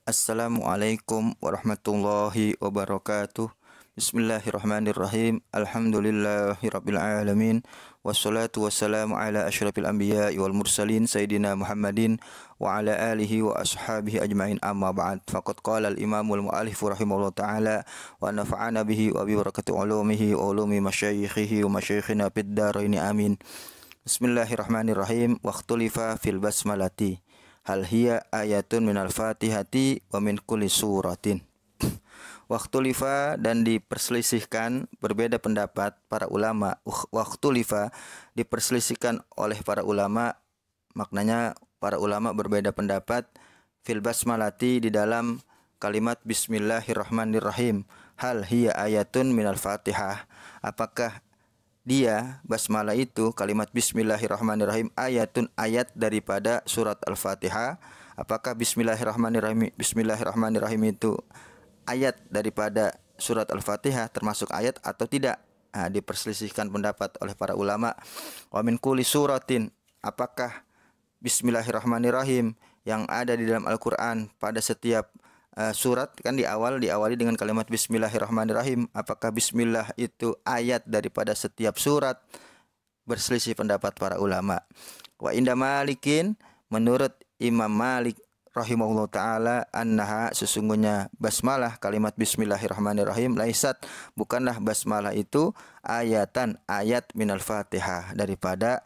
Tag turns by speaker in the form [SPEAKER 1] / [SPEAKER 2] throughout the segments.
[SPEAKER 1] Assalamualaikum warahmatullahi wabarakatuh. Bismillahirrahmanirrahim. Alhamdulillahirabbil alamin. Wassalatu wassalamu ala asyrafil anbiya'i wal mursalin sayyidina Muhammadin wa ala alihi wa ashabihi ajmain, amma ba'd. Faqad qala al-imamul mu'allif rahimahullah ta'ala wa nafa'ana bihi wa bi barakati ulumihi wa ulumi masyayikhihi wa masyayikhina fid dharain amin. Bismillahirrahmanirrahim. Waqtulifa fil basmalati hal hiya ayatun minal fatihati wa min kulli suratin. Waqtulifa, dan diperselisihkan, berbeda pendapat para ulama. Waqtulifa, diperselisihkan oleh para ulama, maknanya para ulama berbeda pendapat fil basmalati, di dalam kalimat bismillahirrahmanirrahim. Hal hiya ayatun minal fatihah, apakah dia, basmalah itu, kalimat bismillahirrahmanirrahim, ayatun, ayat daripada surat Al-Fatihah. Apakah bismillahirrahmanirrahim itu ayat daripada surat Al-Fatihah, termasuk ayat atau tidak? Diperselisihkan pendapat oleh para ulama. Wa min kulli suratin, apakah bismillahirrahmanirrahim yang ada di dalam Al-Qur'an pada setiap surat, kan diawali dengan kalimat bismillahirrahmanirrahim. Apakah bismillah itu ayat daripada setiap surat? Berselisih pendapat para ulama. Wa inda Malikin, menurut Imam Malik rahimahullah ta'ala, annaha, sesungguhnya basmalah, kalimat bismillahirrahmanirrahim, laisat, bukanlah basmalah itu ayatan, ayat minal fatihah, daripada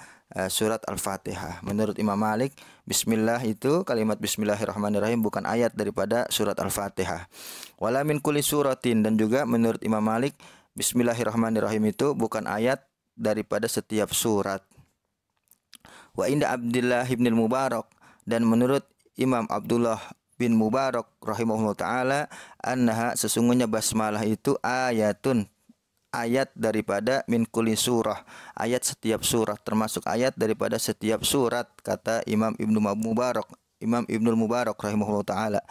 [SPEAKER 1] surat Al-Fatihah. Menurut Imam Malik, bismillah itu, kalimat bismillahirrahmanirrahim, bukan ayat daripada surat Al-Fatihah. Wala min kulli suratin, dan juga menurut Imam Malik, bismillahirrahmanirrahim itu bukan ayat daripada setiap surat. Wa inda Abdullah ibn Mubarak, dan menurut Imam Abdullah bin Mubarak rahimahullah ta'ala, annaha, sesungguhnya basmalah itu ayatun, ayat daripada min kulli surah, ayat setiap surat, termasuk ayat daripada setiap surat, kata Imam Ibnu Mubarak rahimahullah ta'ala.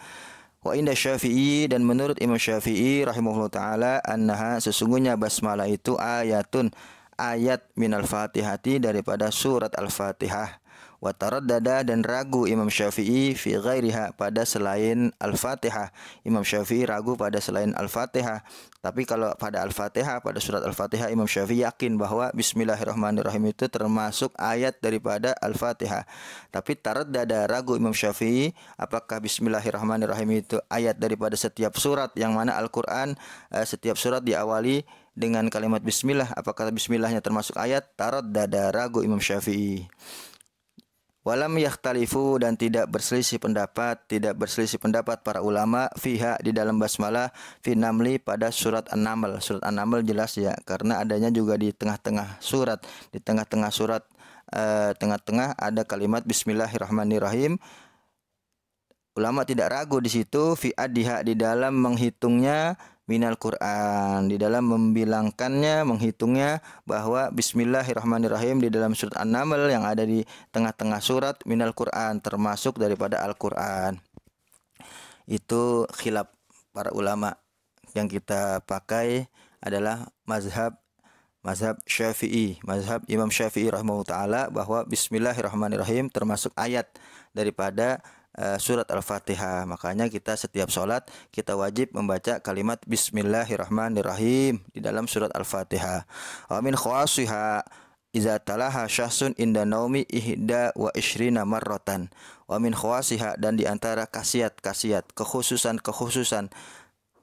[SPEAKER 1] Wa inda Syafi'i, dan menurut Imam Syafi'i rahimahullah ta'ala, annaha, sesungguhnya basmalah itu ayatun, ayat minal fatihati, daripada surat Al-Fatihah. Wa taraddada, dan ragu Imam Syafi'i fi ghairiha, pada selain Al-Fatihah. Imam Syafi'i ragu pada selain Al-Fatihah. Tapi kalau pada Al-Fatihah, pada surat Al-Fatihah, Imam Syafi'i yakin bahwa bismillahirrahmanirrahim itu termasuk ayat daripada Al-Fatihah. Tapi taraddada, ragu Imam Syafi'i, apakah bismillahirrahmanirrahim itu ayat daripada setiap surat, yang mana Al-Qur'an setiap surat diawali dengan kalimat bismillah, apakah bismillahnya termasuk ayat? Taraddada, ragu Imam Syafi'i. Walam yakhtalifu, dan tidak berselisih pendapat para ulama fiha, di dalam basmalah, fi namli, pada surat An-Naml. Surat An-Naml jelas ya, karena adanya juga di tengah-tengah surat. Di tengah-tengah surat, tengah-tengah ada kalimat bismillahirrahmanirrahim. Ulama tidak ragu di situ, fi adiha, di dalam menghitungnya, minal Quran, di dalam membilangkannya, menghitungnya, bahwa bismillahirrahmanirrahim di dalam surat An-Naml yang ada di tengah-tengah surat, minal Quran, termasuk daripada Al-Quran. Itu khilaf para ulama. Yang kita pakai adalah mazhab Syafi'i, mazhab Imam Syafi'i rahimahullah ta'ala, bahwa bismillahirrahmanirrahim termasuk ayat daripada surat Al-Fatihah. Makanya kita setiap sholat, kita wajib membaca kalimat bismillahirrahmanirrahim di dalam surat Al-Fatihah. Wa min khawasiha iza talaha syahsun inda naumi ihda wa ishrina marrotan. Wa min khawasiha, dan diantara khasiat-khasiat, kekhususan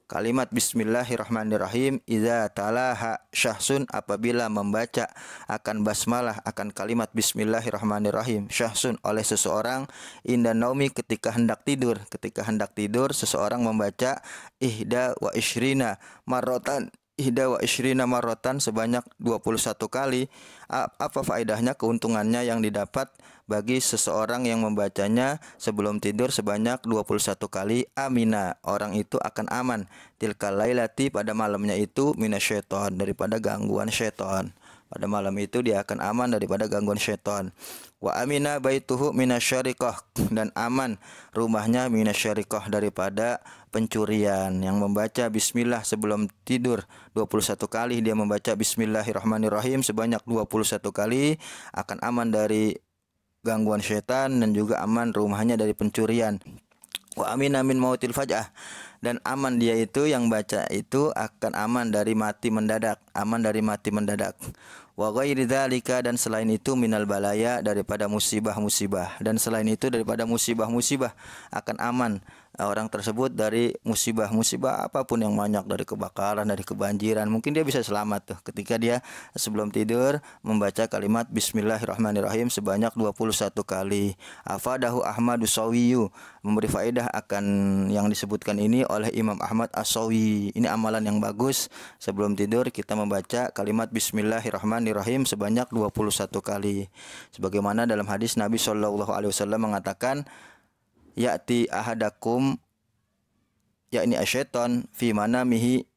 [SPEAKER 1] kalimat bismillahirrahmanirrahim, iza talaha syahsun, apabila membaca akan basmalah, akan kalimat bismillahirrahmanirrahim, syahsun, oleh seseorang, inda naumi, ketika hendak tidur seseorang membaca ihda wa ishrina marrotan, sebanyak 21 kali. Apa faedahnya, keuntungannya yang didapat bagi seseorang yang membacanya sebelum tidur sebanyak 21 kali? Amina, orang itu akan aman, tilkal lailati, pada malamnya itu, minasyaiton, daripada gangguan syaiton. Pada malam itu dia akan aman daripada gangguan syaitan. Wa amina baituhu minasyariqah, dan aman rumahnya minasyariqah, daripada pencurian. Yang membaca bismillah sebelum tidur 21 kali, dia membaca bismillahirrahmanirrahim sebanyak 21 kali, akan aman dari gangguan syaitan, dan juga aman rumahnya dari pencurian. Wa amina min mautil faj'ah, dan aman dia itu yang baca itu akan aman dari mati mendadak, aman dari mati mendadak. Wa ghairi dzalika, dan selain itu minal balaya, daripada musibah-musibah, dan selain itu daripada musibah-musibah akan aman orang tersebut dari musibah-musibah apapun yang banyak, dari kebakaran, dari kebanjiran, mungkin dia bisa selamat tuh ketika dia sebelum tidur membaca kalimat Bismillahirrahmanirrahim sebanyak 21 kali. Afadahu Ahmadu Sawiyu, memberi faedah akan yang disebutkan ini oleh Imam Ahmad As-Sawi. Ini amalan yang bagus, sebelum tidur kita membaca kalimat Bismillahirrahmanirrahim sebanyak 21 kali. Sebagaimana dalam hadis Nabi Shallallahu alaihi wasallam mengatakan, ya'ti ahadakum, yakni asyaiton, fi manamihi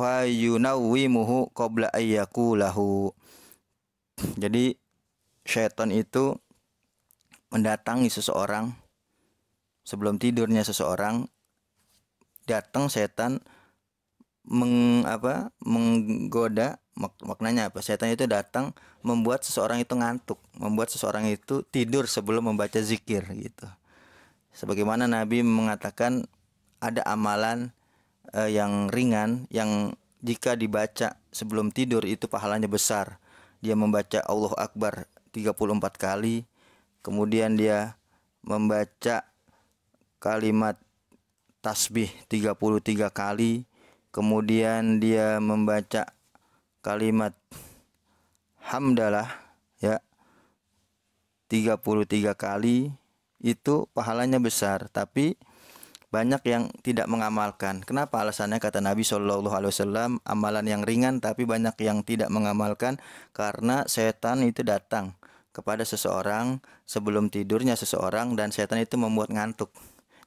[SPEAKER 1] fayunawwimuhu qabla ayyakulahu. Jadi syaitan itu mendatangi seseorang sebelum tidurnya seseorang. Datang setan menggoda, maknanya apa? Setan itu datang membuat seseorang itu ngantuk, membuat seseorang itu tidur sebelum membaca zikir gitu. Sebagaimana Nabi mengatakan ada amalan yang ringan yang jika dibaca sebelum tidur itu pahalanya besar. Dia membaca Allahu Akbar 34 kali, kemudian dia membaca kalimat tasbih 33 kali, kemudian dia membaca kalimat hamdalah ya 33 kali, itu pahalanya besar. Tapi banyak yang tidak mengamalkan. Kenapa alasannya? Kata Nabi Shallallahu alaihi wasallam, amalan yang ringan tapi banyak yang tidak mengamalkan karena setan itu datang kepada seseorang sebelum tidurnya seseorang, dan setan itu membuat ngantuk.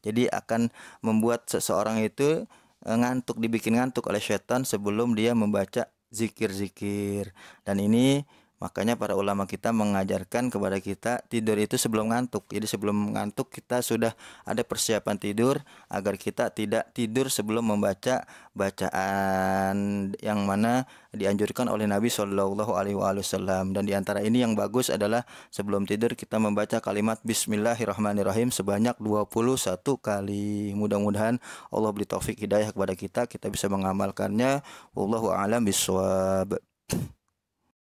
[SPEAKER 1] Jadi akan membuat seseorang itu ngantuk, dibikin ngantuk oleh setan sebelum dia membaca zikir-zikir. Dan ini makanya para ulama kita mengajarkan kepada kita tidur itu sebelum ngantuk. Jadi sebelum ngantuk kita sudah ada persiapan tidur agar kita tidak tidur sebelum membaca bacaan yang mana dianjurkan oleh Nabi Shallallahu alaihi wasallam. Dan diantara ini yang bagus adalah sebelum tidur kita membaca kalimat Bismillahirrahmanirrahim sebanyak 21 kali. Mudah-mudahan Allah beri taufik hidayah kepada kita bisa mengamalkannya. Wallahu a'lam bishawab.